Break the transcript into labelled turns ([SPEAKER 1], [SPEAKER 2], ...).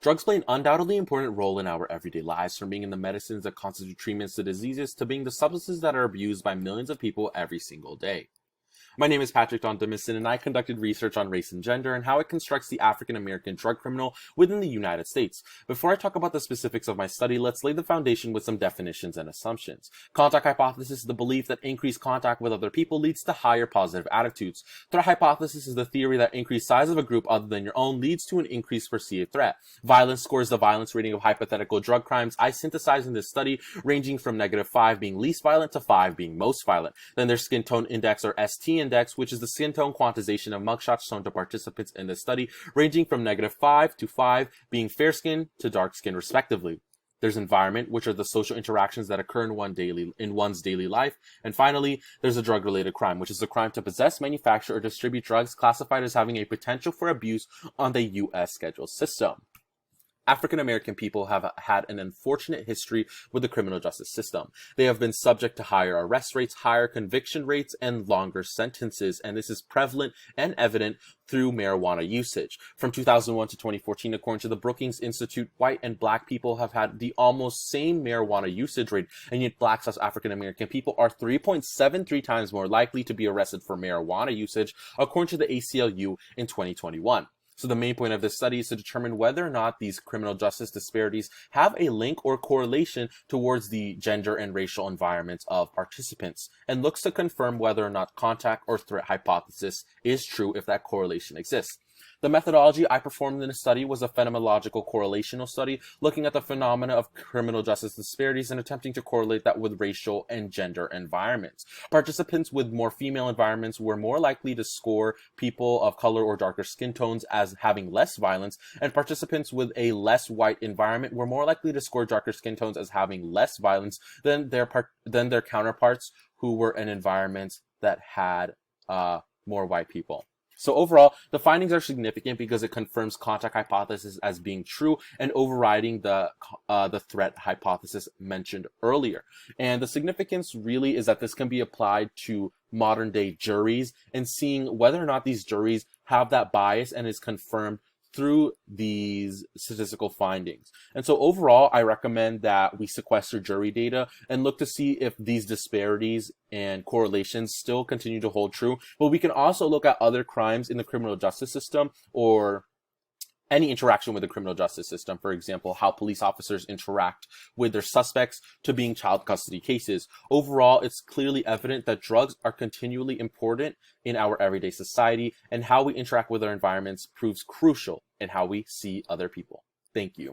[SPEAKER 1] Drugs play an undoubtedly important role in our everyday lives, from being in the medicines that constitute treatments to diseases to being the substances that are abused by millions of people every single day. My name is Patrick Don Dimison, and I conducted research on race and gender and how it constructs the African American drug criminal within the United States. Before I talk about the specifics of my study, let's lay the foundation with some definitions and assumptions. Contact hypothesis is the belief that increased contact with other people leads to higher positive attitudes. Threat hypothesis is the theory that increased size of a group other than your own leads to an increased perceived threat. Violence score is the violence rating of hypothetical drug crimes I synthesized in this study, ranging from -5 being least violent to 5 being most violent. Then there's skin tone index, or ST index, which is the skin tone quantization of mugshots shown to participants in this study, ranging from -5 to 5 being fair skin to dark skin respectively. There's environment, which are the social interactions that occur in one's daily life. And finally, there's a drug-related crime, which is the crime to possess, manufacture, or distribute drugs classified as having a potential for abuse on the U.S. schedule system. African American people have had an unfortunate history with the criminal justice system. They have been subject to higher arrest rates, higher conviction rates, and longer sentences, and this is prevalent and evident through marijuana usage. From 2001 to 2014, according to the Brookings Institute, white and black people have had the almost same marijuana usage rate, and yet blacks as African American people are 3.73 times more likely to be arrested for marijuana usage, according to the ACLU in 2021. So the main point of this study is to determine whether or not these criminal justice disparities have a link or correlation towards the gender and racial environments of participants, and looks to confirm whether or not contact or threat hypothesis is true if that correlation exists. The methodology I performed in the study was a phenomenological correlational study, looking at the phenomena of criminal justice disparities and attempting to correlate that with racial and gender environments. Participants with more female environments were more likely to score people of color or darker skin tones as having less violence, and participants with a less white environment were more likely to score darker skin tones as having less violence than their counterparts who were in environments that had more white people. So overall, the findings are significant because it confirms contact hypothesis as being true and overriding the threat hypothesis mentioned earlier. And the significance really is that this can be applied to modern day juries and seeing whether or not these juries have that bias and is confirmed through these statistical findings. And so overall, I recommend that we sequester jury data and look to see if these disparities and correlations still continue to hold true. But we can also look at other crimes in the criminal justice system or any interaction with the criminal justice system. For example, how police officers interact with their suspects to being child custody cases. Overall, it's clearly evident that drugs are continually important in our everyday society, and how we interact with our environments proves crucial in how we see other people. Thank you.